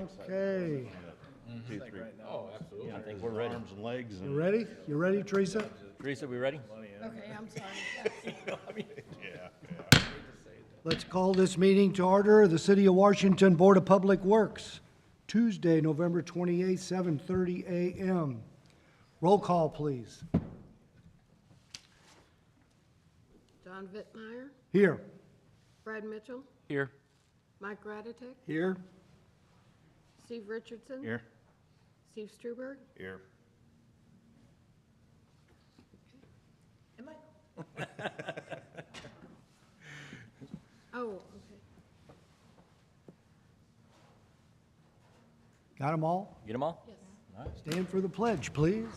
Okay. Two, three. Oh, absolutely. I think we're ready. Arms and legs You and, ready? You ready, Teresa? Teresa, we ready? Okay, I'm sorry. Yes. yeah. Let's call this meeting to order. The City of Washington Board of Public Works, Tuesday, November 28th, 7:30 a.m. Roll call, please. John Vittmeyer, Here. Brad Mitchell, Here. Mike Ratatek, Here. Steve Richardson. Here. Steve Struberg. Here. Oh, okay. Got them all? Get them all? Yes. Stand for the pledge, please.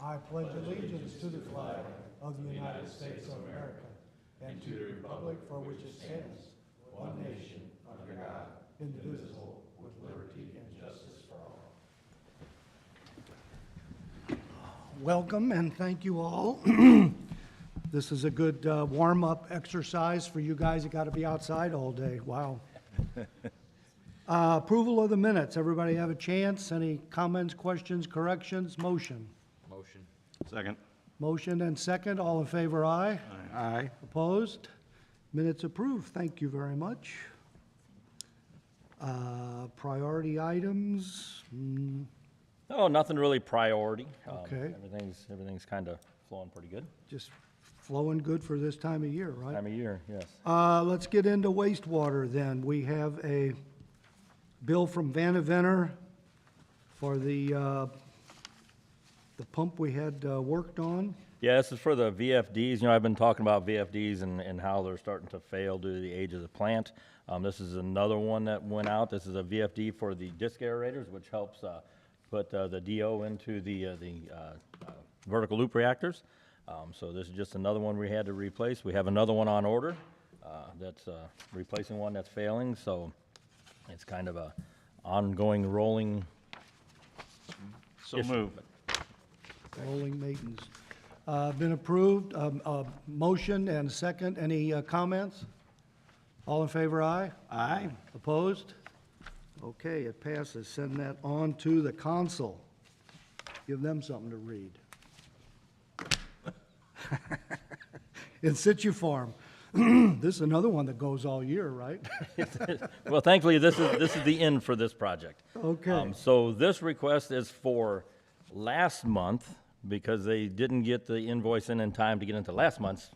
I pledge allegiance to the flag of the United States of America and to the republic for which it stands, one nation, under God, indivisible, with liberty and justice for all. Welcome and thank you all. This is a good warm-up exercise for you guys that got to be outside all day. Wow. Approval of the minutes. Everybody have a chance? Any comments, questions, corrections? Motion. Motion. Second. Motion and second. All in favor, aye. Aye. Opposed? Minutes approved. Thank you very much. Priority items. Oh, nothing really priority. Okay. Everything's kind of flowing pretty good. Just flowing good for this time of year, right? Time of year, yes. Let's get into wastewater then. We have a bill from Vanaventer for the pump we had worked on. Yeah, this is for the VFDs. You know, I've been talking about VFDs and how they're starting to fail due to the age of the plant. This is another one that went out. This is a VFD for the disc aerators, which helps put the DO into the vertical loop reactors. So this is just another one we had to replace. We have another one on order that's replacing one that's failing. So it's kind of a ongoing rolling. So issue. move. Rolling maintenance. Been approved. Motion and second. Any comments? All in favor, aye? Aye. Opposed? Okay, it passes. Send that on to the council. Give them something to read. In situ form. This is another one that goes all year, right? Well, thankfully, this is the end for this project. Okay. So this request is for last month because they didn't get the invoice in time to get into last month's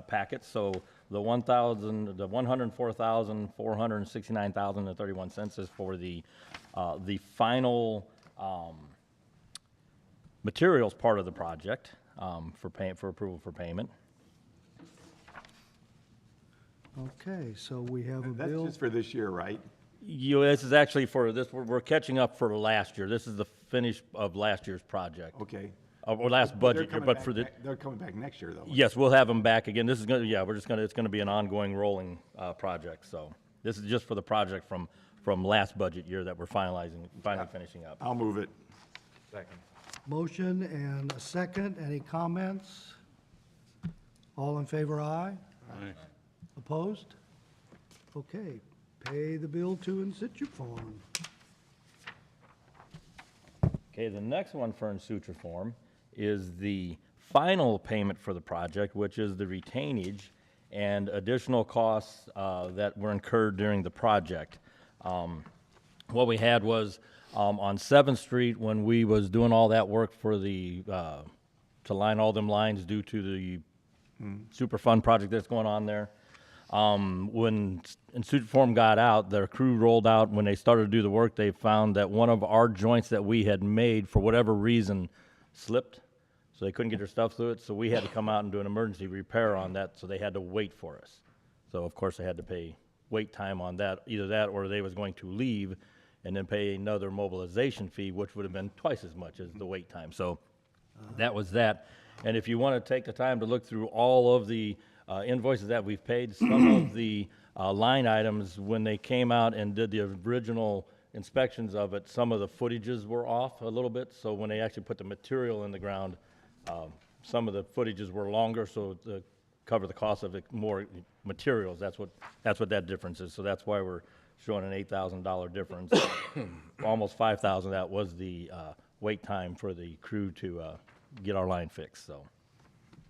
packet. So the $104,469.31 is for the final materials part of the project for approval for payment. Okay, so we have a That's bill. just for this year, right? This is actually for this. We're catching up for last year. This is the finish of last year's project. Okay. Or last budget year, but for the, They're coming back next year, though. yes, we'll have them back again. This is gonna, yeah, it's gonna be an ongoing rolling, project, so. This is just for the project from last budget year that we're finally finishing up. I'll move it. Second. Motion and a second. Any comments? All in favor, aye? Aye. Opposed? Okay, pay the bill to in situ form. Okay, the next one for in suture form is the final payment for the project, which is the retainage and additional costs that were incurred during the project. What we had was on 7th Street, when we was doing all that work for the, to line all them lines due to the Superfund project that's going on there. When in suture form got out, their crew rolled out. When they started to do the work, they found that one of our joints that we had made, for whatever reason, slipped. So they couldn't get their stuff through it. So we had to come out and do an emergency repair on that. So they had to wait for us. So of course they had to pay wait time on that. Either that or they was going to leave and then pay another mobilization fee, which would have been twice as much as the wait time. So that was that. And if you want to take the time to look through all of the invoices that we've paid, some of the line items, when they came out and did the original inspections of it, some of the footages were off a little bit. So when they actually put the material in the ground, some of the footages were longer, so to cover the cost of it, more materials. That's what that difference is. So that's why we're showing an $8,000 difference. Almost 5,000, that was the wait time for the crew to get our line fixed, so.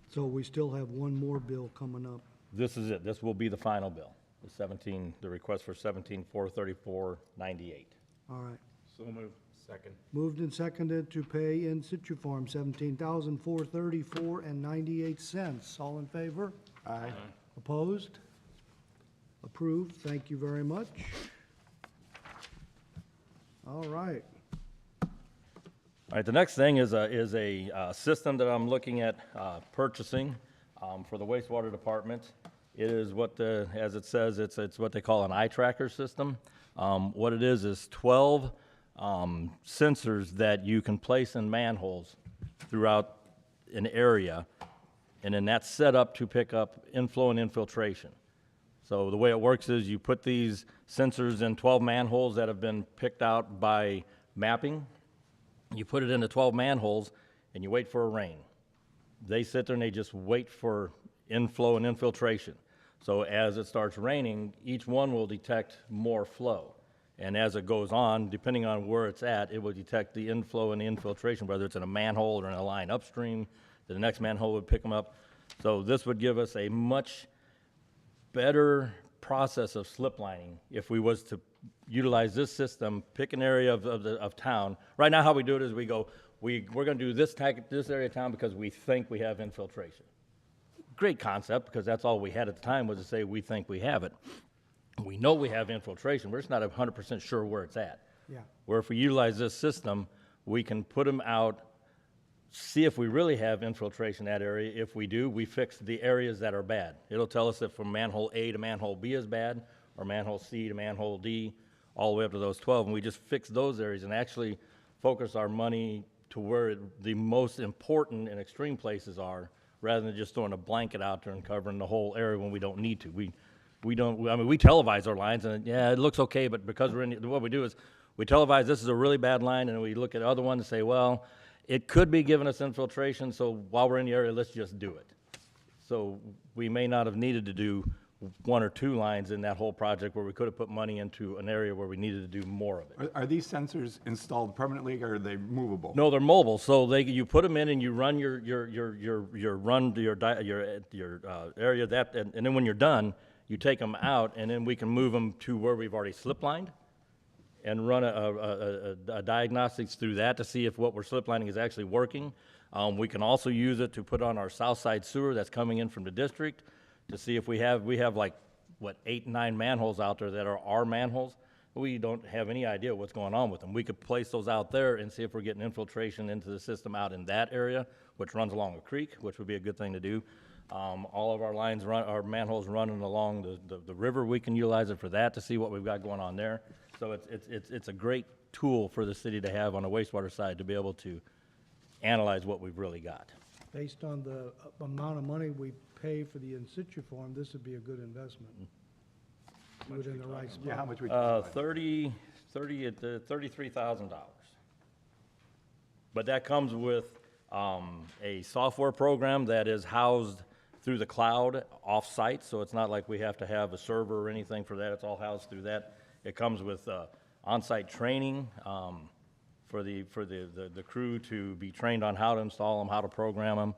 So we still have one more bill coming up. This is it, this will be the final bill, the request for 17,434.98. All right. So moved. Second. Moved and seconded to pay in situ form $17,434.98. All in favor? Aye. Opposed? Approved. Thank you very much. All right. All right, the next thing is a system that I'm looking at purchasing for the wastewater department. It is what as it says, it's what they call an eye tracker system. What it is 12 sensors that you can place in manholes throughout an area, and then that's set up to pick up inflow and infiltration. So the way it works is you put these sensors in 12 manholes that have been picked out by mapping. You put it into 12 manholes, and you wait for a rain. They sit there and they just wait for inflow and infiltration. So as it starts raining, each one will detect more flow. And as it goes on, depending on where it's at, it will detect the inflow and the infiltration, whether it's in a manhole or in a line upstream. The next manhole would pick them up. So this would give us a much better process of slip lining if we was to utilize this system, pick an area of town. Right now, how we do it is we go, we're going to do this area of town because we think we have infiltration. Great concept, because that's all we had at the time was to say we think we have it. We know we have infiltration. We're just not 100% sure where it's at. Yeah. Where if we utilize this system, we can put them out, see if we really have infiltration in that area. If we do, we fix the areas that are bad. It'll tell us if from manhole A to manhole B is bad, or manhole C to manhole D, all the way up to those 12, and we just fix those areas and actually focus our money to where the most important and extreme places are, rather than just throwing a blanket out there and covering the whole area when we don't need to. We don't, I mean, we televise our lines, and yeah, it looks okay, but because we're in, what we do is we televise this is a really bad line, and we look at other ones and say, well, it could be giving us infiltration, so while we're in the area, let's just do it. So we may not have needed to do one or two lines in that whole project where we could have put money into an area where we needed to do more of it. Are these sensors installed permanently or are they movable? No, they're mobile, so you put them in and you run your area that, and then when you're done, you take them out, and then we can move them to where we've already slip lined and run a diagnostics through that to see if what we're slip lining is actually working. We can also use it to put on our south side sewer that's coming in from the district to see if we have like, what, 8, 9 manholes out there that are our manholes. We don't have any idea what's going on with them. We could place those out there and see if we're getting infiltration into the system out in that area, which runs along a creek, which would be a good thing to do. All of our lines our manholes running along the river, we can utilize it for that to see what we've got going on there. So it's a great tool for the city to have on the wastewater side to be able to analyze what we've really got. Based on the amount of money we pay for the in situ form, this would be a good investment. Do it in the right Yeah, how spot. much we? $33,000. But that comes with a software program that is housed through the cloud off-site, so it's not like we have to have a server or anything for that. It's all housed through that. It comes with on-site training for the crew to be trained on how to install them, how to program them.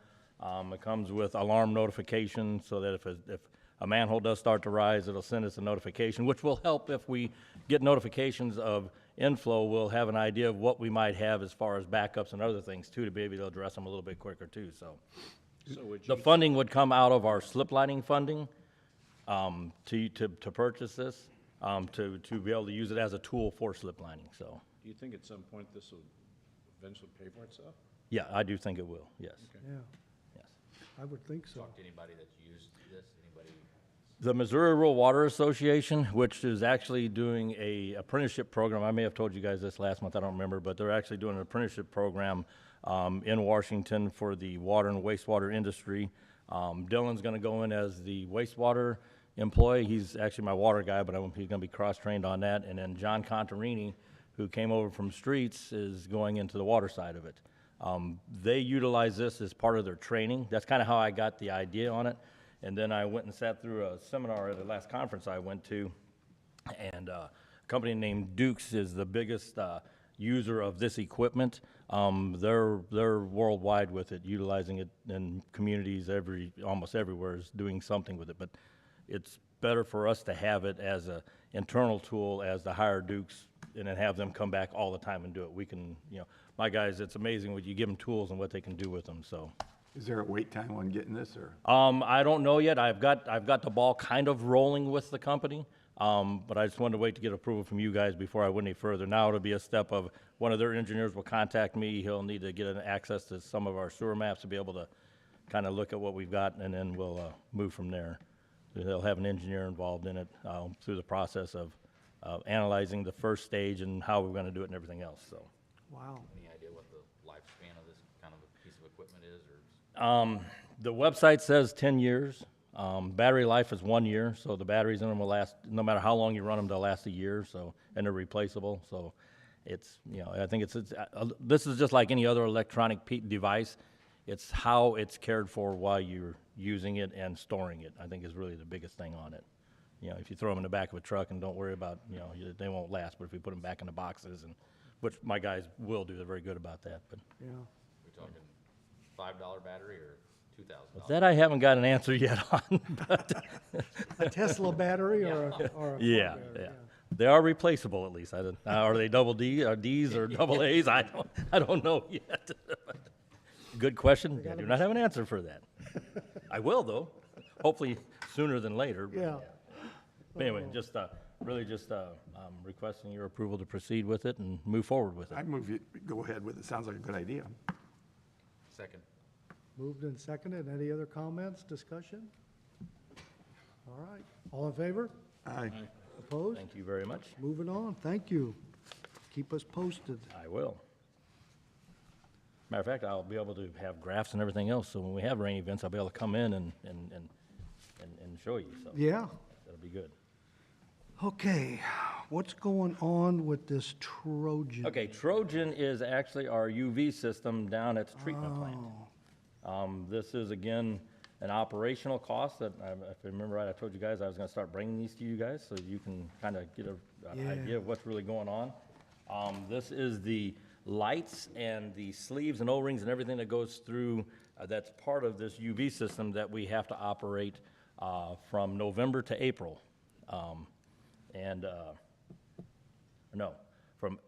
It comes with alarm notification so that if a manhole does start to rise, it'll send us a notification, which will help if we get notifications of inflow. We'll have an idea of what we might have as far as backups and other things too, to be able to address them a little bit quicker too. So the funding would come out of our slip lining funding to purchase this, to be able to use it as a tool for slip lining. So Do you think at some point this will eventually pay for itself? yeah, I do think it will. Yes. Yeah, Yes. I would think so. To anybody that's used this, anybody? The Missouri Rural Water Association, which is actually doing a apprenticeship program, I may have told you guys this last month, I don't remember, but they're actually doing an apprenticeship program in Washington for the water and wastewater industry. Dylan's gonna go in as the wastewater employee. He's actually my water guy, but he's gonna be cross-trained on that. And then John Contarini, who came over from streets, is going into the water side of it. They utilize this as part of their training. That's kind of how I got the idea on it. And then I went and sat through a seminar at the last conference I went to, and company named Dukes is the biggest user of this equipment. They're worldwide with it, utilizing it in communities almost everywhere is doing something with it. But it's better for us to have it as a internal tool as to hire Dukes and then have them come back all the time and do it. We can, my guys, it's amazing what you give them tools and what they can do with them, so. Is there a wait time on getting this, or? I don't know yet. I've got the ball kind of rolling with the company, but I just wanted to wait to get approval from you guys before I went any further. Now it'll be a step of, one of their engineers will contact me. He'll need to get an access to some of our sewer maps to be able to kind of look at what we've got, and then we'll move from there. They'll have an engineer involved in it through the process of analyzing the first stage and how we're going to do it and everything else, so. Wow. Any idea what the lifespan of this kind of a piece of equipment is, or? The website says 10 years. Battery life is 1 year, so the batteries in them will last, no matter how long you run them, they'll last a year, so, and they're replaceable, so it's, I think this is just like any other electronic device. It's how it's cared for while you're using it and storing it, I think is really the biggest thing on it. If you throw them in the back of a truck and don't worry about, they won't last, but if you put them back in the boxes, and which my guys will do, they're very good about that, but. Yeah. We talking $5 battery or $2,000? That I haven't got an answer yet on, but. A Tesla battery or a car Yeah, battery, yeah. They are replaceable at least. Are they double D, or Ds, or double As? I don't know yet. Good question. I do not have an answer for that. I will though, hopefully sooner than later. But Yeah. But anyway, just requesting your approval to proceed with it and move forward with it. I move you, go ahead with it, sounds like a good idea. Second. Moved and seconded. Any other comments, discussion? All right. All in favor? Aye. Opposed? Thank you very much. Moving on. Thank you. Keep us posted. I will. Matter of fact, I'll be able to have graphs and everything else, so when we have rain events, I'll be able to come in and show you, so Yeah. that'll be good. Okay. What's going on with this Trojan? Okay, Trojan is actually our UV system down at the treatment plant. This is, again, an operational cost that, if I remember right, I told you guys I was gonna start bringing these to you guys, so you can kind of get an Yeah. idea of what's really going on. This is the lights and the sleeves and O-rings and everything that goes through, that's part of this UV system that we have to operate from November to April. From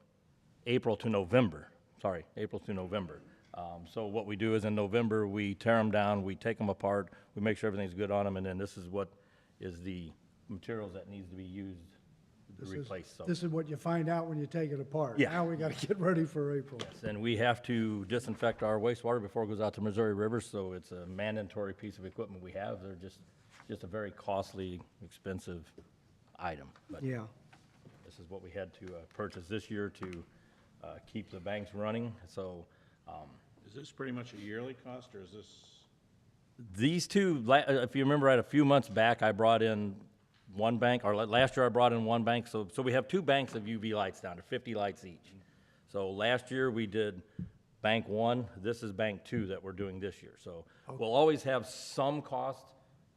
April to November, sorry, April to November. So what we do is in November, we tear them down, we take them apart, we make sure everything's good on them, and then this is what is the materials that needs to be used to replace. So, This is what you find out when you take it apart. Yeah. Now we got to get ready for April. and we have to disinfect our wastewater before it goes out to Missouri River, so it's a mandatory piece of equipment we have. They're just a very costly, expensive item. But Yeah. this is what we had to purchase this year to keep the banks running, so. Is this pretty much a yearly cost, or is this? These two, if you remember right, a few months back, I brought in one bank, or last year I brought in one bank, so we have two banks of UV lights down to 50 lights each. So last year we did bank one, this is bank two that we're doing this year. So we'll always have some cost,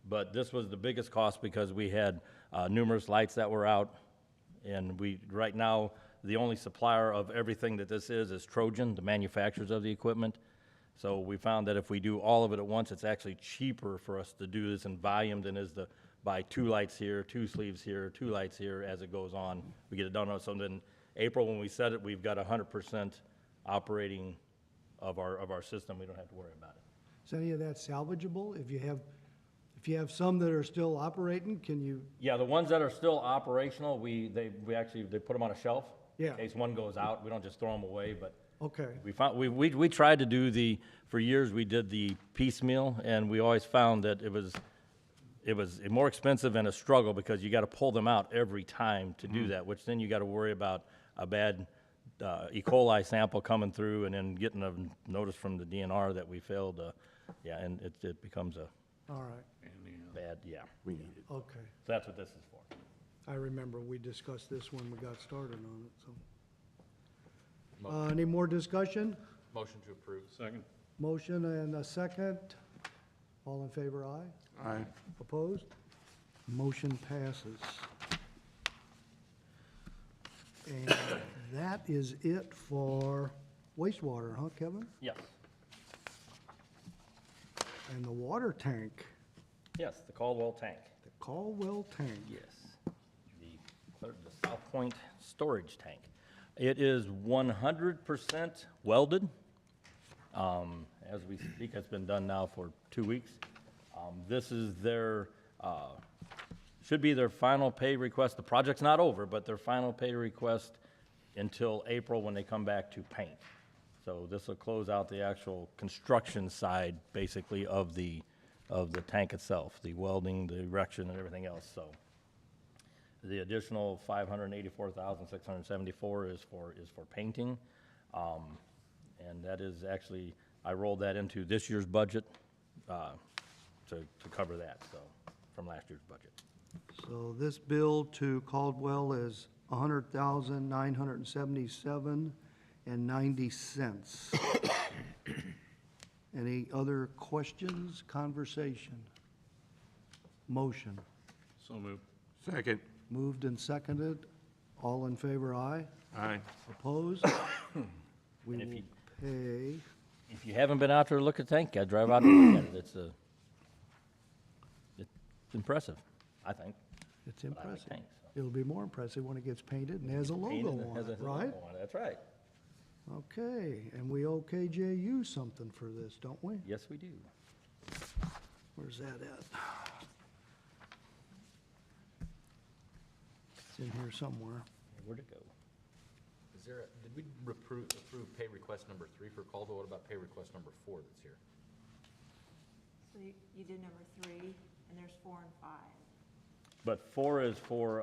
but this was the biggest cost because we had numerous lights that were out. And right now, the only supplier of everything that this is Trojan, the manufacturers of the equipment. So we found that if we do all of it at once, it's actually cheaper for us to do this in volume than is to buy 2 lights here, 2 sleeves here, 2 lights here as it goes on. We get it done. So then April, when we set it, we've got 100% operating of our system. We don't have to worry about it. Is any of that salvageable? If you have some that are still operating, can you, Yeah, the ones that are still operational, they put them on a shelf. Yeah. In case one goes out, we don't just throw them away, but okay, we tried to do for years, we did the piecemeal, and we always found that it was more expensive and a struggle because you got to pull them out every time to do that, which then you got to worry about a bad E. coli sample coming through and then getting a notice from the DNR that we failed, and it becomes a all right, bad, We need it. okay. So that's what this is for. I remember we discussed this when we got started on it, so. Any more discussion? Motion to approve. Second. Motion and a second. All in favor, aye? Aye. Opposed? Motion passes. And that is it for wastewater, huh, Kevin? Yes, And the water tank, yes, the Caldwell tank. the Caldwell tank. Yes, the South Point storage tank. It is 100% welded. As we speak, it's been done now for 2 weeks. This is their, should be their final pay request. The project's not over, but their final pay request until April when they come back to paint. So this will close out the actual construction side, basically, of the tank itself, the welding, the erection, and everything else, so. The additional $584,674 is for painting. And that is actually, I rolled that into this year's budget, to cover that, so, from last year's budget. So this bill to Caldwell is $100,977.90. Any other questions, conversation? Motion. So moved. Second. Moved and seconded. All in favor, aye. Aye. Opposed? We And if will you- pay, If you haven't been out there to look at the tank, drive out and look at it. It's impressive, I think. it's I like impressive. tanks, so. It'll be more impressive when it gets painted and has a Painted logo and on has it, a right? logo on it, that's right. Okay, and we owe KJU something for this, don't we? Yes, we do. Where's that at? It's in here somewhere. Where'd it go? Is there, did we approve pay request number 3 for Caldwell? What about pay request number 4 that's here? So you did number 3, and there's 4 and 5. But 4 is for,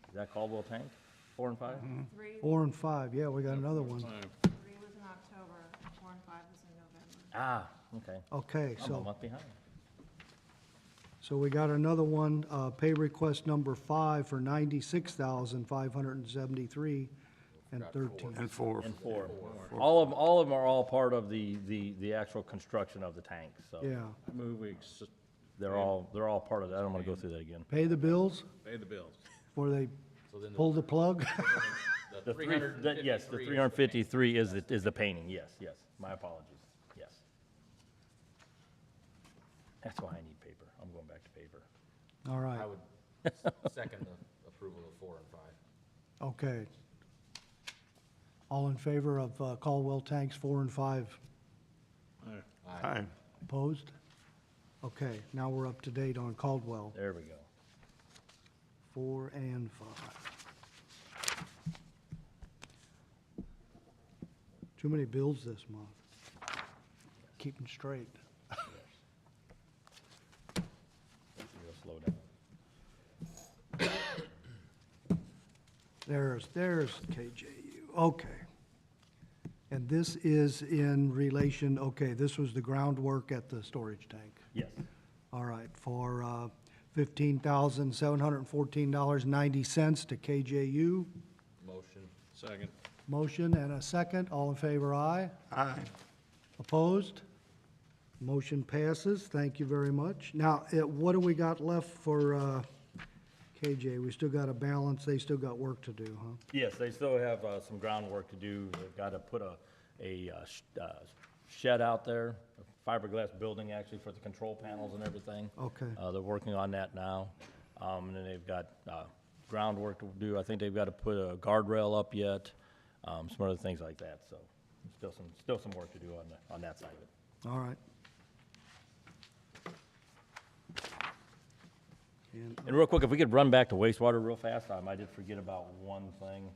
is that Caldwell tank? 4 and 5? 3, 4 and 5, yeah, we got another one. 3 was in October, 4 and 5 was in November. Ah, okay. Okay, I'm a so, month behind. so we got another one, pay request number 5 for $96,573 and 13. And four. And 4. All of them are all part of the actual construction of the tank, so. Yeah, I move we They're all part of that. I don't want to go through that again. pay the bills pay the bills. before they So then pull the plug? the 353. Yes, the 353 is the painting, yes, my apologies, yes. That's why I need paper, I'm going back to paper. All right, I would second the approval of 4 and 5. okay. All in favor of Caldwell tanks 4 and 5? Aye. Opposed? Okay, now we're up to date on Caldwell, There we go. 4 and 5. Too many bills this month. Keep them straight. Real slow down. There's KJU, okay. And this is in relation, okay, this was the groundwork at the storage tank. Yes, All right, for $15,714.90 to KJU. Motion. Second. Motion and a second. All in favor, aye. Aye. Opposed? Motion passes. Thank you very much. Now, what do we got left for KJ? We still got a balance. They still got work to do, huh? yes, they still have some groundwork to do. They've got to put a shed out there, a fiberglass building actually for the control panels and everything. Okay. They're working on that now. And then they've got groundwork to do. I think they've got to put a guardrail up yet, some other things like that. So still some work to do on that side of it. All right. And And real quick, if we could run back to wastewater real fast, I did forget about one thing.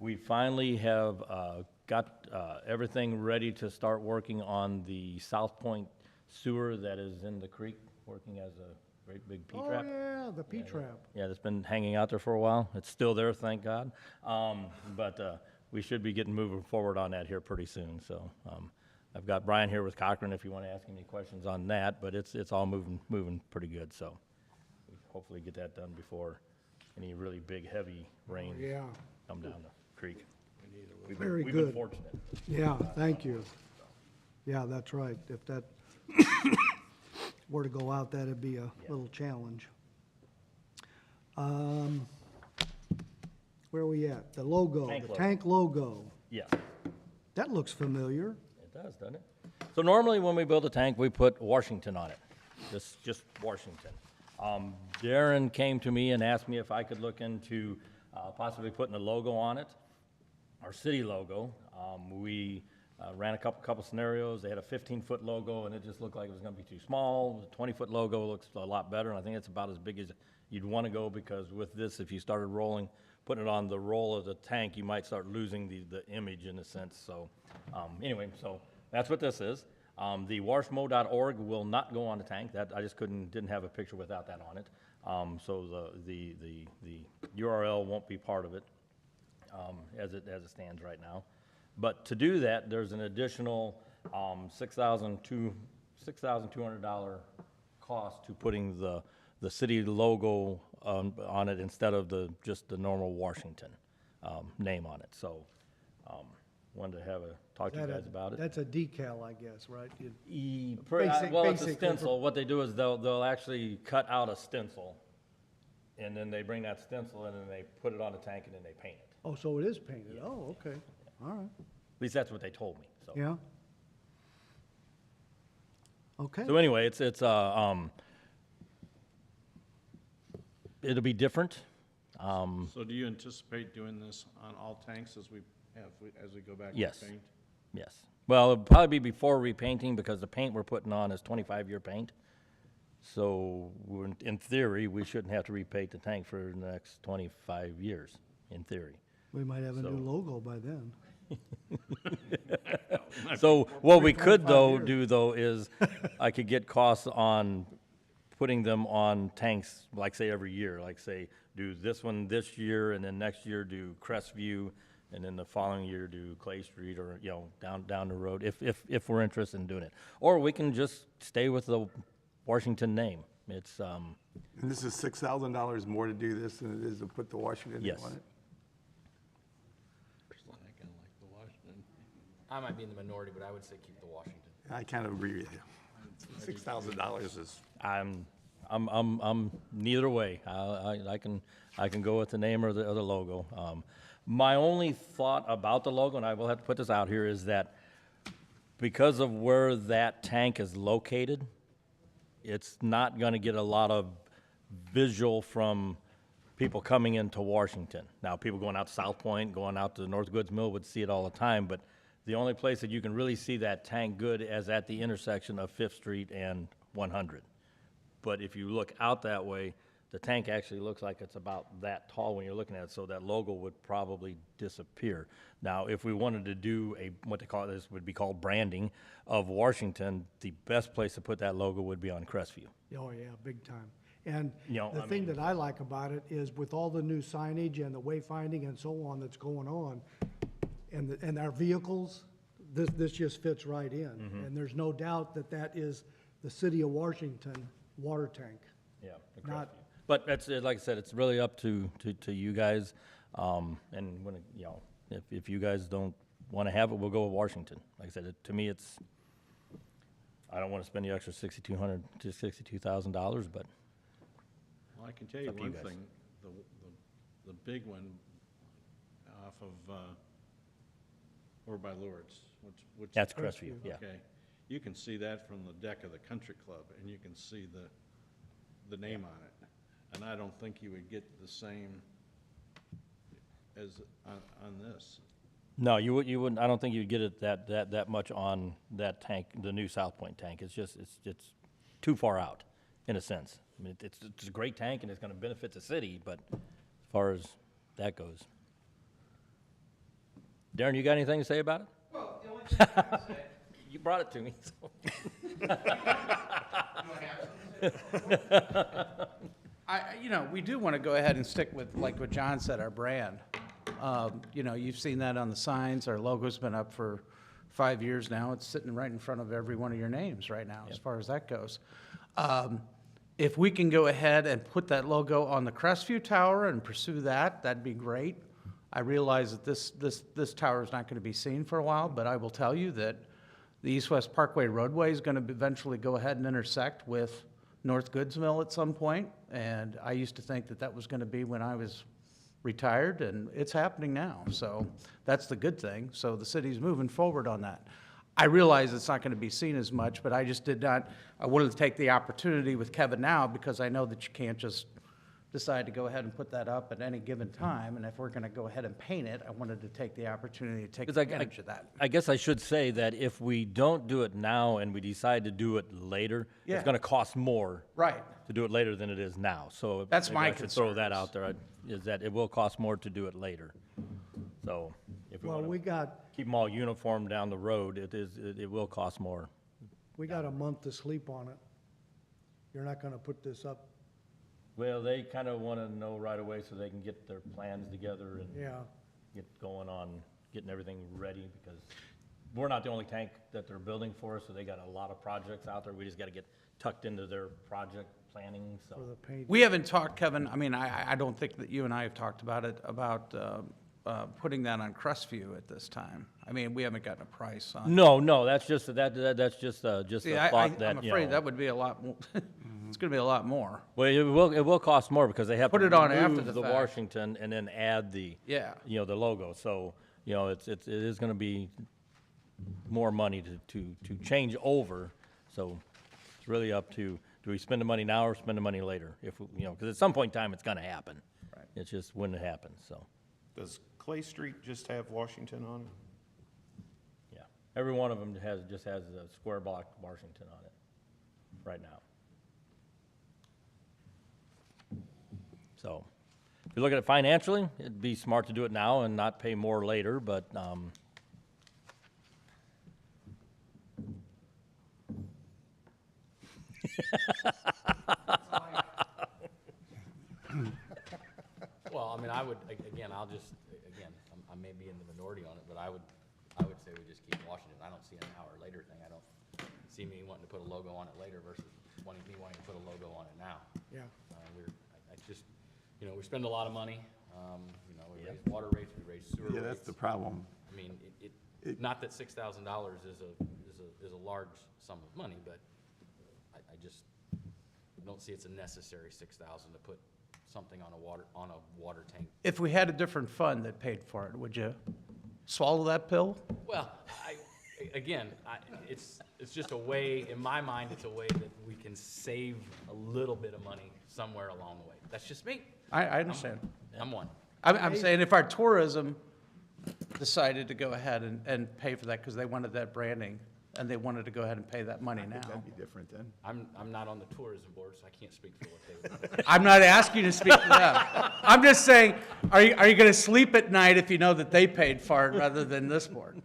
We finally have got everything ready to start working on the South Point sewer that is in the creek, working as a great big P-trap. Oh, yeah, the P-trap. Yeah, that's been hanging out there for a while. It's still there, thank God. But we should be getting moving forward on that here pretty soon. So I've got Brian here with Cochran if you want to ask any questions on that, but it's all moving pretty good. So we hopefully get that done before any really big, heavy rains Yeah, come down the creek. We've Very We've been good. fortunate. yeah, thank you. Yeah, that's right. If that were to go out, that'd be a little challenge. Where are we at? The logo, Tank the logo. tank logo. Yes. That looks familiar. It does, doesn't it? So normally when we build a tank, we put Washington on it, just Washington. Darren came to me and asked me if I could look into possibly putting a logo on it, our city logo. We ran a couple scenarios. They had a 15-foot logo, and it just looked like it was going to be too small. The 20-foot logo looks a lot better, and I think it's about as big as you'd want to go, because with this, if you started putting it on the roll of the tank, you might start losing the image in a sense. So anyway, so that's what this is. The washmo.org will not go on the tank. That I just didn't have a picture without that on it. So the URL won't be part of it as it stands right now. But to do that, there's an additional $6,200 cost to putting the city logo on it instead of just the normal Washington name on it. So wanted to talk to you guys about it. That's a decal, I guess, right? You- Well, it's a Basic stencil. What they do is they'll actually cut out a stencil, and then they bring that stencil in and they put it on the tank and then they paint it. Oh, so it is painted. Oh, okay. All right. At least that's what they told me, so. Yeah. Okay. So anyway, it'll be different. So do you anticipate doing this on all tanks as we go back to Yes. paint? Yes. Well, it'll probably be before repainting, because the paint we're putting on is 25-year paint. So in theory, we shouldn't have to repaint the tank for the next 25 years, in theory. We might have a So- new logo by then. So what we 25 could years. do though is I could get costs on putting them on tanks, like say every year, like say do this one this year, and then next year do Crestview, and then the following year do Clay Street, or down the road, if we're interested in doing it. Or we can just stay with the Washington name. It's And this is $6,000 more to do this than it is to put the Washington name Yes. on it? I might be in the minority, but I would say keep the Washington. I kind of agree with you. $6,000 is, I'm neither way. I can go with the name or the logo. My only thought about the logo, and I will have to put this out here, is that because of where that tank is located, it's not going to get a lot of visual from people coming into Washington. Now, people going out to South Point, going out to the North Goods Mill would see it all the time, but the only place that you can really see that tank good is at the intersection of 5th Street and 100. But if you look out that way, the tank actually looks like it's about that tall when you're looking at it, so that logo would probably disappear. Now, if we wanted to do what they call this would be called branding of Washington, the best place to put that logo would be on Crestview. Oh, yeah, big time. And You know, the I thing mean- that I like about it is with all the new signage and the wayfinding and so on that's going on, and our vehicles, this just fits right in. Mm-hmm. And there's no doubt that that is the city of Washington water tank. Yeah. the Not- Crestview. But that's, like I said, it's really up to you guys. And when, if you guys don't want to have it, we'll go with Washington. Like I said, to me, I don't want to spend the extra $6,200 to $62,000, but Well, I can tell you Up to you one guys. thing, the big one off of, over by Lourdes, which. that's Crestview, yeah. Okay, you can see that from the deck of the country club, and you can see the name on it. And I don't think you would get the same as on this. No, you wouldn't, I don't think you'd get it that much on that tank, the new South Point tank. It's just, it's too far out, in a sense. I mean, it's a great tank and it's gonna benefit the city, but as far as that goes. Darren, you got anything to say about it? Well, the only thing I can say, You brought it to me, so. we do want to go ahead and stick with, like what John said, our brand. You've seen that on the signs. Our logo's been up for 5 years now. It's sitting right in front of every one of your names right now, as far as that goes. If we can go ahead and put that logo on the Crestview Tower and pursue that, that'd be great. I realize that this tower is not going to be seen for a while, but I will tell you that the East-West Parkway roadway is going to eventually go ahead and intersect with North Goodsville at some point, and I used to think that that was gonna be when I was retired, and it's happening now, so that's the good thing. So the city's moving forward on that. I realize it's not gonna be seen as much, but I just did not, I wanted to take the opportunity with Kevin now, because I know that you can't just decide to go ahead and put that up at any given time, and if we're gonna go ahead and paint it, I wanted to take the opportunity to take 'Cause advantage of that. I guess I should say that if we don't do it now and we decide to do it later, Yeah. it's gonna cost more Right. to do it later than it is now, so. That's maybe my I should throw that concern out there, is that it will cost more to do it later. So if we Well, wanna we got, keep them all uniform down the road, it will cost more. we got a month to sleep on it. You're not gonna put this up, Well, they kind of want to know right away so they can get their plans together and yeah. get going on getting everything ready, because we're not the only tank that they're building for us, so they got a lot of projects out there. We just got to get tucked into their project planning, so. For the paint. We haven't talked, Kevin, I mean, I don't think that you and I have talked about it, about putting that on Crestview at this time. I mean, we haven't gotten a price on. No, that's just, that's just a See, thought that, I'm you afraid know. that would be a lot more, it's gonna be a lot more. Well, it will cost more because they have to Put it on after remove the the fact. Washington and then add the, Yeah. you know, the logo. So, you know, it is gonna be more money to change over. So it's really up to, do we spend the money now or spend the money later? If, you know, because at some point in time, it's gonna happen. Right. It's just when it happens, so, Does Clay Street just have Washington on it? yeah. Every one of them just has a square block Washington on it right now. So, if you look at it financially, it'd be smart to do it now and not pay more later, but, Well, I mean, I would, again, I may be in the minority on it, but I would say we just keep Washington. I don't see an now or later thing. I don't see me wanting to put a logo on it later versus wanting to put a logo on it now. Yeah. I just, you know, we spend a lot of money, you know, we Yep. raise water rates, we raise sewer rates. Yeah, that's the problem. I mean, not that $6,000 is a large sum of money, but I just don't see it's a necessary 6,000 to put something on a water tank. If we had a different fund that paid for it, would you swallow that pill? Well, it's just a way, in my mind, it's a way that we can save a little bit of money somewhere along the way. That's just me. I understand. I'm one. I'm saying if our tourism decided to go ahead and pay for that because they wanted that branding and they wanted to go ahead and pay that money now. That'd be different then. I'm not on the tourism board, so I can't speak for what they would. I'm not asking you to speak for them. I'm just saying, are you going to sleep at night if you know that they paid for it rather than this board?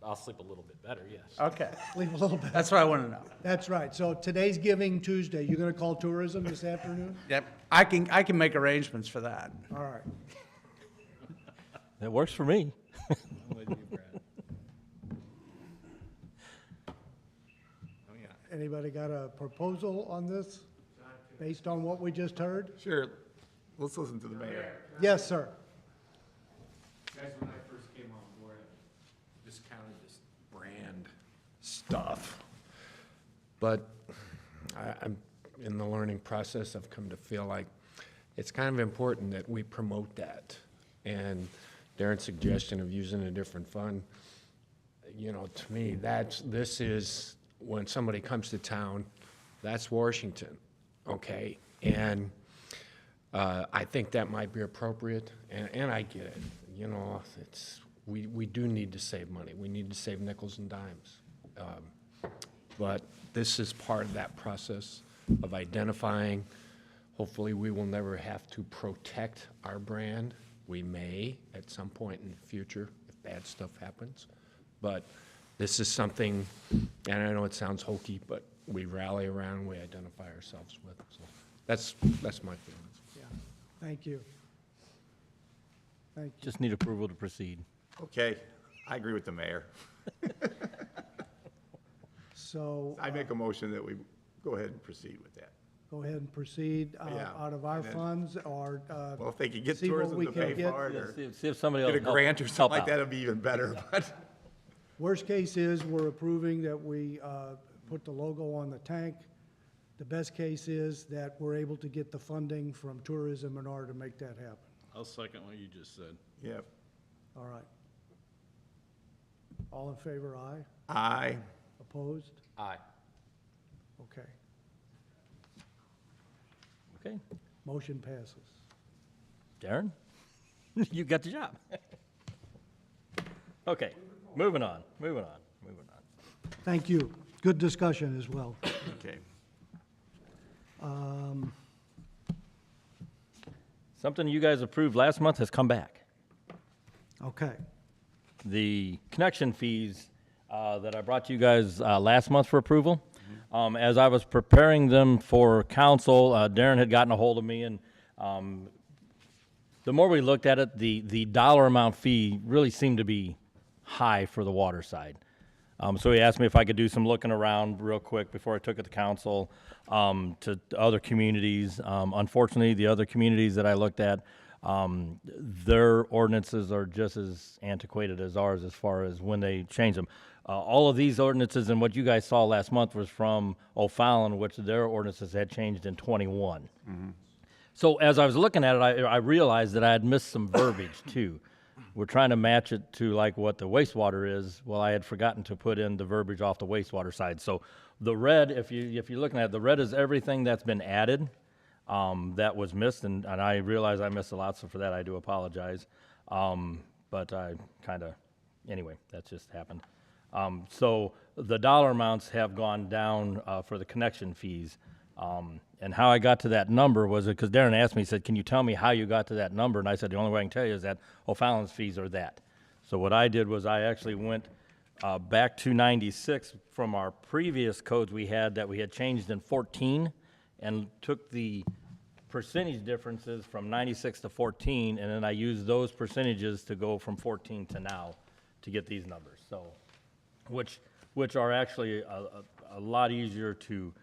I'll sleep a little bit better, yes. Okay, Leave a little bit. that's what I want to know. That's right. So today's Giving Tuesday. You gonna call tourism this afternoon? Yep, I can make arrangements for that. All right. that works for me. I'm with you, Brad. Oh, yeah. Anybody got a proposal on this, based on what we just heard? Sure, let's listen to the mayor. Yes, sir. Guys, when I first came on board, I discounted this brand stuff. But I'm in the learning process. I've come to feel like it's kind of important that we promote that. And Darren's suggestion of using a different fund, you know, to me, this is, when somebody comes to town, that's Washington, okay? And I think that might be appropriate, and I get it. You know, we do need to save money. We need to save nickels and dimes. But this is part of that process of identifying. Hopefully, we will never have to protect our brand. We may at some point in the future if bad stuff happens. But this is something, and I know it sounds hokey, but we rally around, we identify ourselves with. So that's my feelings. Yeah. Thank you. Thank you. Just need approval to proceed. Okay, I agree with the mayor. So, I make a motion that we go ahead and proceed with that. go ahead and proceed Yeah, out of our and then- funds, or Well, if they could get see what tourism we to can pay get. for it, or See if somebody else get a help- grant or help something like out. that, it'd be even better, but. Worst case is, we're approving that we put the logo on the tank, The best case is that we're able to get the funding from tourism in order to make that happen. I'll second what you just said. Yep. All right. All in favor, aye. Aye. Opposed? Aye. Okay. Okay, Motion passes. Darren, you got the job. Okay, moving on. Thank you. Good discussion as well. Okay. Something you guys approved last month has come back. Okay. The connection fees that I brought to you guys last month for approval. As I was preparing them for council, Darren had gotten a hold of me, and the more we looked at it, the dollar amount fee really seemed to be high for the water side. So he asked me if I could do some looking around real quick before I took it to council, to other communities. Unfortunately, the other communities that I looked at, their ordinances are just as antiquated as ours as far as when they change them. All of these ordinances and what you guys saw last month was from O'Fallon, which their ordinances had changed in '21. So as I was looking at it, I realized that I had missed some verbiage too. We're trying to match it to like what the wastewater is. Well, I had forgotten to put in the verbiage off the wastewater side. So the red, if you're looking at it, the red is everything that's been added that was missed, and I realize I missed a lot, so for that I do apologize. But I kind of, anyway, that just happened. So the dollar amounts have gone down for the connection fees. And how I got to that number was because Darren asked me, he said, can you tell me how you got to that number? And I said, the only way I can tell you is that O'Fallon's fees are that. So what I did was I actually went back to 96 from our previous codes we had changed in 14 and took the percentage differences from 96 to 14, and then I used those percentages to go from 14 to now to get these numbers. So, which are actually a lot easier to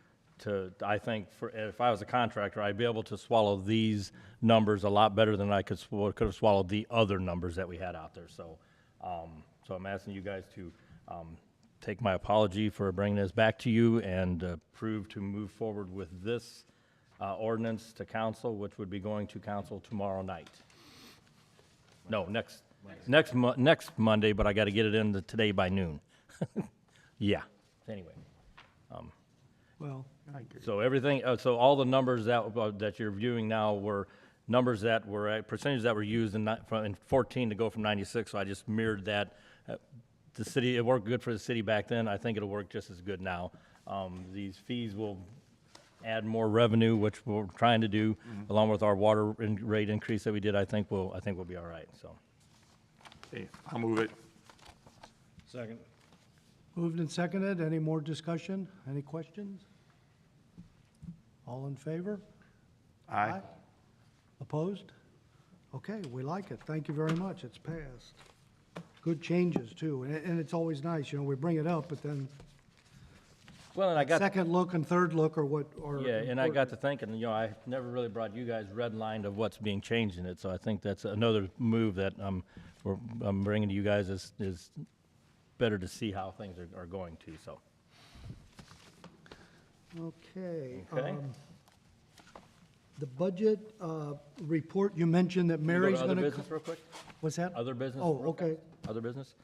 I think, if I was a contractor, I'd be able to swallow these numbers a lot better than I could have swallowed the other numbers that we had out there. So, so I'm asking you guys to take my apology for bringing this back to you and approve to move forward with this ordinance to council, which would be going to council tomorrow night. No, next Monday, but I got to get it in today by noon. Yeah. Anyway. Well, So everything, so all the numbers that you're viewing now were numbers that were at percentages that were used in 14 to go from 96. So I just mirrored that. The city, it worked good for the city back then. I think it'll work just as good now. These fees will add more revenue, which we're trying to do, along with our water rate increase that we did. I think we'll be all right. So. Okay, I'll move it. Second. moved and seconded. Any more discussion? Any questions? All in favor? Aye. Opposed? Okay, we like it. Thank you very much. It's passed. Good changes, too. And it's always nice, you know, we bring it up, but then Well, and I got. second look and third look are what are. Yeah, and I important. got to thinking, you know, I never really brought you guys redlined of what's being changed in it, so I think that's another move that I'm bringing to you guys is better to see how things are going to, so. Okay. Okay. The budget report, you mentioned that Can we go Mary's to other gonna. business real quick? What's that? Other business? Oh, real quick? okay. Other business?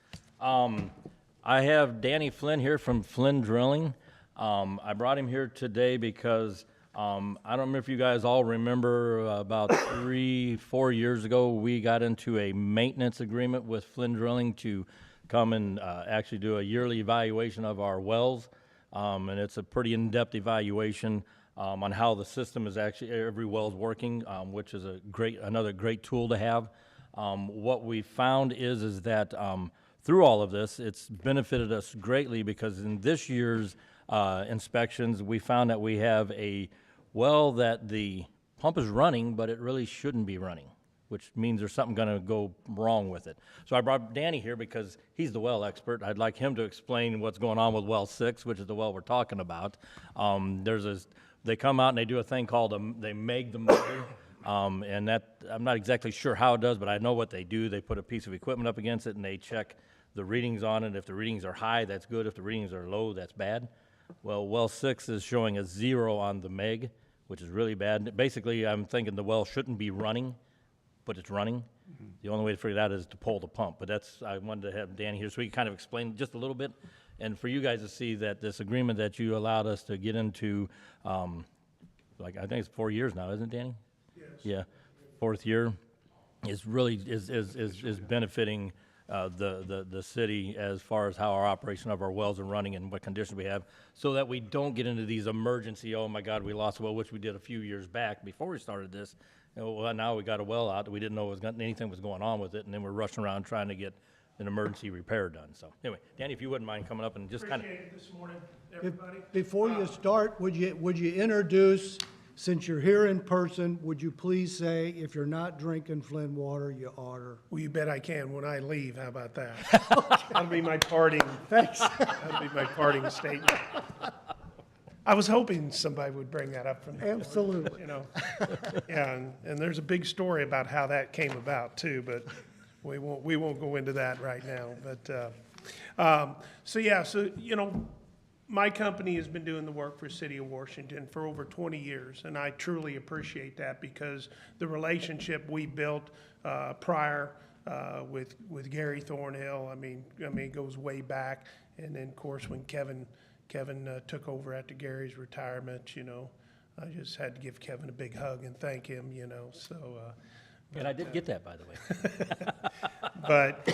I have Danny Flynn here from Flynn Drilling. I brought him here today because, I don't remember if you guys all remember, about 3-4 years ago, we got into a maintenance agreement with Flynn Drilling to come and actually do a yearly evaluation of our wells. And it's a pretty in-depth evaluation on how the system is actually, every well's working, which is another great tool to have. What we found is that through all of this, it's benefited us greatly because in this year's inspections, we found that we have a well that the pump is running, but it really shouldn't be running, which means there's something going to go wrong with it. So I brought Danny here because he's the well expert. I'd like him to explain what's going on with well 6, which is the well we're talking about. They come out and they do a thing called they meg the motor. And that, I'm not exactly sure how it does, but I know what they do. They put a piece of equipment up against it and they check the readings on it. If the readings are high, that's good. If the readings are low, that's bad. Well, well 6 is showing a 0 on the MEG, which is really bad. Basically, I'm thinking the well shouldn't be running, but it's running. The only way to figure it out is to pull the pump, but I wanted to have Danny here so he can kind of explain just a little bit. And for you guys to see that this agreement that you allowed us to get into, like, I think it's 4 years now, isn't it, Danny? Yes. Yeah, 4th year, is really, is benefiting the city as far as how our operation of our wells are running and what conditions we have, so that we don't get into these emergency, oh my God, we lost a well, which we did a few years back before we started this. Well, now we got a well out that we didn't know anything was going on with it, and then we're rushing around trying to get an emergency repair done. So anyway, Danny, if you wouldn't mind coming up and just kind of. Appreciate it this morning, everybody. Before you start, would you introduce, since you're here in person, would you please say, if you're not drinking Flint water, you order? Well, you bet I can when I leave. How about that? That'll be my parting. Thanks. That'll be my parting statement. I was hoping somebody would bring that up from the board, Absolutely. you know. Yeah, and there's a big story about how that came about too, but we won't go into that right now. But so you know, my company has been doing the work for City of Washington for over 20 years, and I truly appreciate that because the relationship we built prior with Gary Thornhill, I mean, it goes way back. And then, of course, when Kevin took over after Gary's retirement, you know, I just had to give Kevin a big hug and thank him, you know, so. And I did get that, by the way. But,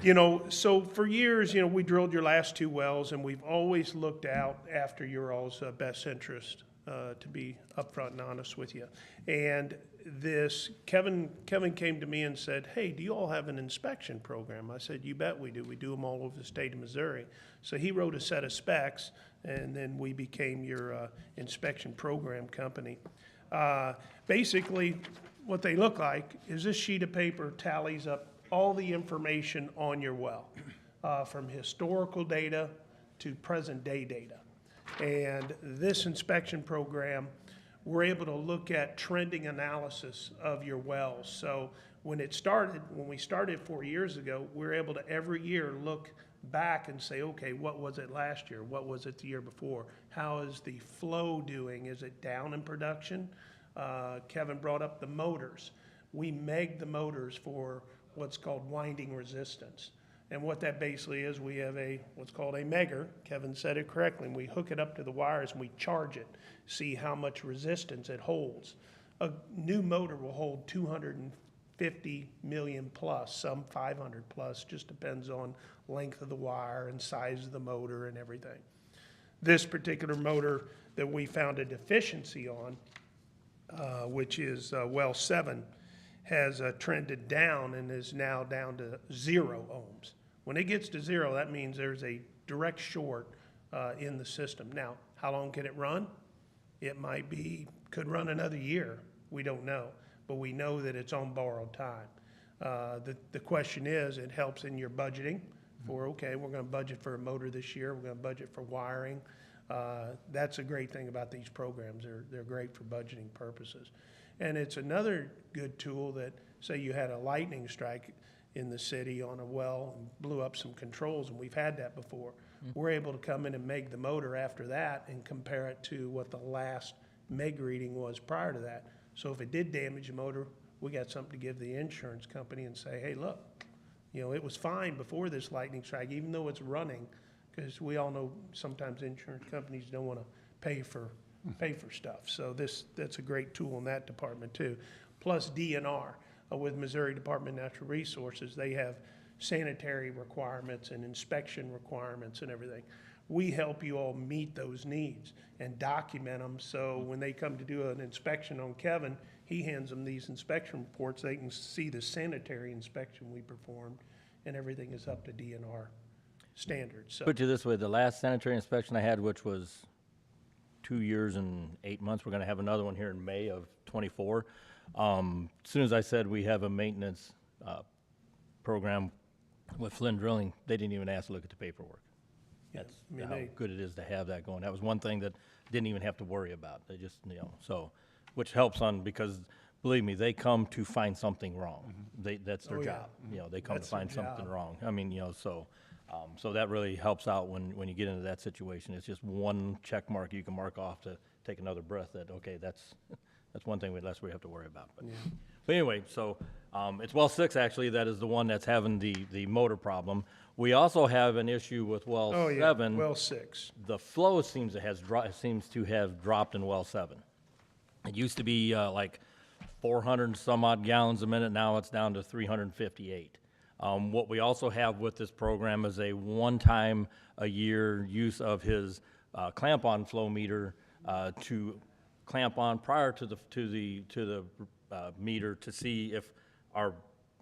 you know, so for years, you know, we drilled your last 2 wells, and we've always looked out after your all's best interest, to be upfront and honest with you. And Kevin came to me and said, hey, do you all have an inspection program? I said, you bet we do. We do them all over the state of Missouri. So he wrote a set of specs, and then we became your inspection program company. Basically, what they look like is this sheet of paper tallies up all the information on your well, from historical data to present day data. And this inspection program, we're able to look at trending analysis of your wells. So when we started 4 years ago, we're able to every year look back and say, okay, what was it last year? What was it the year before? How is the flow doing? Is it down in production? Kevin brought up the motors. We meg the motors for what's called winding resistance. And what that basically is, we have what's called a megger. Kevin said it correctly. And we hook it up to the wires and we charge it, see how much resistance it holds. A new motor will hold 250 million plus, some 500 plus, just depends on length of the wire and size of the motor and everything. This particular motor that we found a deficiency on, which is well 7, has trended down and is now down to 0 ohms. When it gets to 0, that means there's a direct short in the system. Now, how long can it run? It could run another year. We don't know, but we know that it's on borrowed time. The question is, it helps in your budgeting for, okay, we're going to budget for a motor this year. We're going to budget for wiring. That's a great thing about these programs. They're great for budgeting purposes. And it's another good tool that, say you had a lightning strike in the city on a well and blew up some controls, and we've had that before. We're able to come in and meg the motor after that and compare it to what the last meg reading was prior to that. So if it did damage the motor, we got something to give the insurance company and say, hey, look, you know, it was fine before this lightning strike, even though it's running, because we all know sometimes insurance companies don't want to pay for stuff. So that's a great tool in that department too. Plus DNR, with Missouri Department of Natural Resources, they have sanitary requirements and inspection requirements and everything. We help you all meet those needs and document them, so when they come to do an inspection on Kevin, he hands them these inspection reports. They can see the sanitary inspection we performed, and everything is up to DNR standards. So. Put it this way, the last sanitary inspection I had, which was 2 years and 8 months, we're gonna have another one here in May of 24. As soon as I said we have a maintenance program with Flynn Drilling, they didn't even ask to look at the paperwork. That's how good it is to have that going. That was one thing that didn't even have to worry about. They just, you know, so, which helps because believe me, they come to find something wrong. That's their job. You know, they come to find something wrong. I mean, you know, so So that really helps out when you get into that situation. It's just one check mark you can mark off to take another breath that, okay, that's one thing less we have to worry about. But anyway, so it's well 6 actually, that is the one that's having the motor problem. We also have an issue with well Oh, yeah, 7. well 6. The flow seems to have dropped in well 7. It used to be like 400 and some odd gallons a minute. Now it's down to 358. What we also have with this program is a one-time a year use of his clamp-on flow meter to clamp on prior to the meter to see if our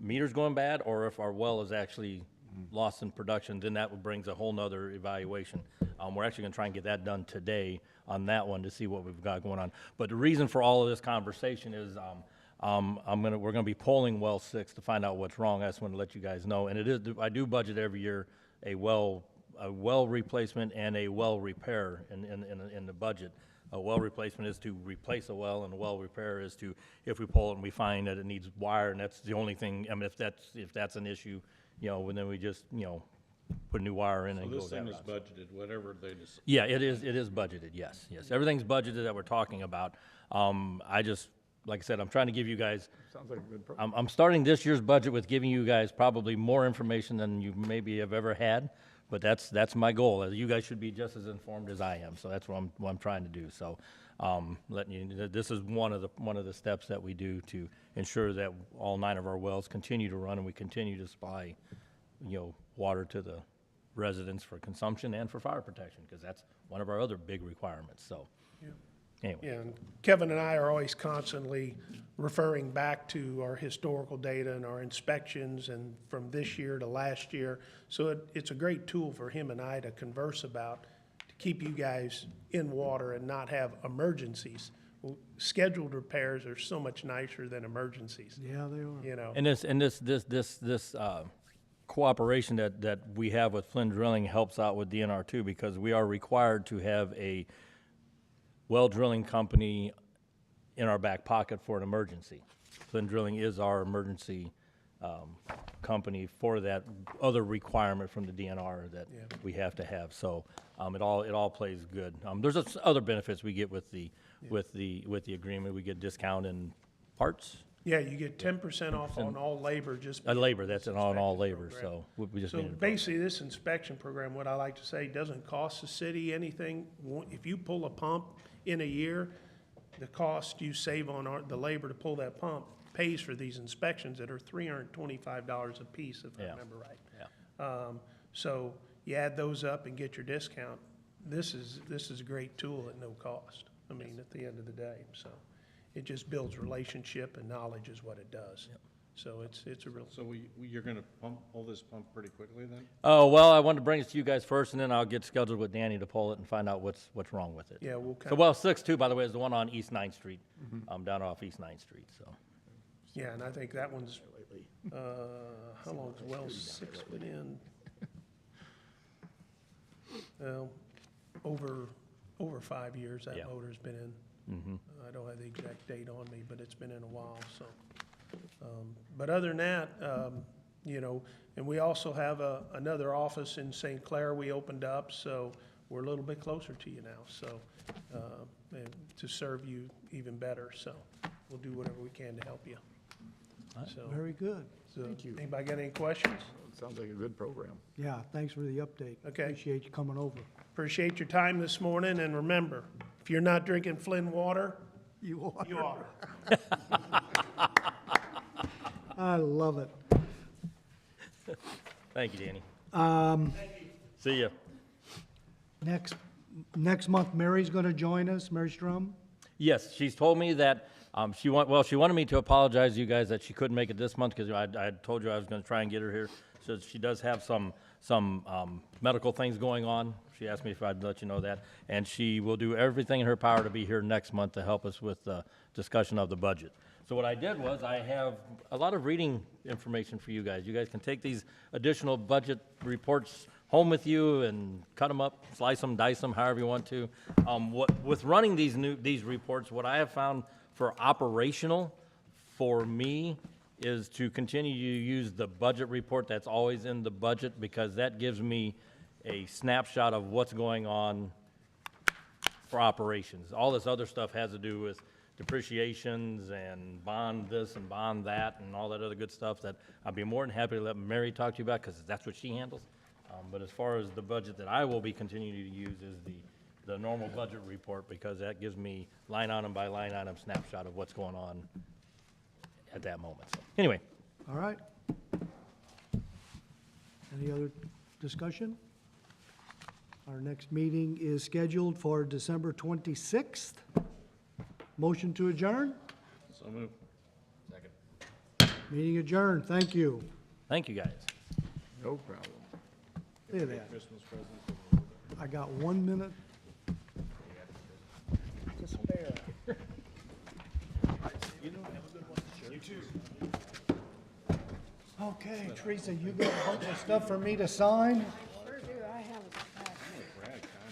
meter's going bad or if our well is actually lost in production. Then that brings a whole nother evaluation. We're actually going to try and get that done today on that one to see what we've got going on. But the reason for all of this conversation is we're gonna be polling well 6 to find out what's wrong. I just want to let you guys know. And it is, I do budget every year a well replacement and a well repair in the budget. A well replacement is to replace a well, and a well repair is to, if we pull it and we find that it needs wire, and that's the only thing. I mean, if that's an issue, then we just put a new wire in So and go this that thing is route. budgeted, whatever they decide. Yeah, it is budgeted, yes. Everything's budgeted that we're talking about. Like I said, I'm trying to give you guys, Sounds like a good program. I'm starting this year's budget with giving you guys probably more information than you maybe have ever had, but that's my goal. You guys should be just as informed as I am, so that's what I'm trying to do. So, this is one of the steps that we do to ensure that all 9 of our wells continue to run and we continue to supply, water to the residents for consumption and for fire protection, because that's one of our other big requirements, so. Anyway. Yeah, and Kevin and I are always constantly referring back to our historical data and our inspections and from this year to last year. So it's a great tool for him and I to converse about, to keep you guys in water and not have emergencies. Scheduled repairs are so much nicer than emergencies, Yeah, they are. And this cooperation that we have with Flynn Drilling helps out with DNR too, because we are required to have a well drilling company in our back pocket for an emergency. Flynn Drilling is our emergency company for that other requirement from the DNR that we have to have. So it all plays good. There's other benefits we get with the agreement. We get discount in parts. Yeah, you get 10% off on all labor just. Labor, that's on all inspection labor, program. so we just So needed to. basically, this inspection program, what I like to say, doesn't cost the city anything. If you pull a pump in a year, the cost you save on the labor to pull that pump pays for these inspections that are $325 a piece, if I Yeah. remember right. Yeah. So you add those up and get your discount. This is a great tool at no cost. I mean, at the end of the day, so it just builds relationship and knowledge is what it does. So it's a real. So you're gonna pull this pump pretty quickly then? Oh, well, I wanted to bring it to you guys first, and then I'll get scheduled with Danny to pull it and find out what's wrong with it. Yeah, we'll So, kind well, 6 by the way, is the one on East 9th Street, down off East 9th Street, so. yeah, and I think that one's, how long's well 6 been in? Well, over 5 years that Yeah. motor's been in. I don't have the exact date on me, but it's been in a while, so. But other than that, and we also have another office in St. Clair we opened up, so we're a little bit closer to you now, so, and to serve you even better, so we'll do whatever we can to help you. So, Very good. Thank you. Anybody got any questions? Sounds like a good program. Yeah, thanks for the update. Okay. Appreciate you coming over. Appreciate your time this morning, and remember, if you're not drinking Flynn water, You are. you are. I love it. Thank you, Danny. See ya. Next month, Mary's gonna join us, Mary Strum. Yes, she's told me that, she wanted me to apologize to you guys that she couldn't make it this month, because I told you I was gonna try and get her here. So she does have some medical things going on. She asked me if I'd let you know that. And she will do everything in her power to be here next month to help us with the discussion of the budget. So what I did was, I have a lot of reading information for you guys. You guys can take these additional budget reports home with you and cut them up, slice them, dice them, however you want to. With running these reports, what I have found for operational, for me, is to continue to use the budget report that's always in the budget, because that gives me a snapshot of what's going on for operations. All this other stuff has to do with depreciations and bond this and bond that and all that other good stuff that I'd be more than happy to let Mary talk to you about, because that's what she handles. But as far as the budget that I will be continuing to use is the normal budget report, because that gives me line item by line item snapshot of what's going on at that moment. So, anyway, All right. Any other discussion? Our next meeting is scheduled for December 26th. Motion to adjourn? So move. Second. Meeting adjourned. Thank you. thank you guys. No problem. Look at that. Christmas presents. I got 1 minute to spare. You too. Okay, Teresa, you got a bunch of stuff for me to sign?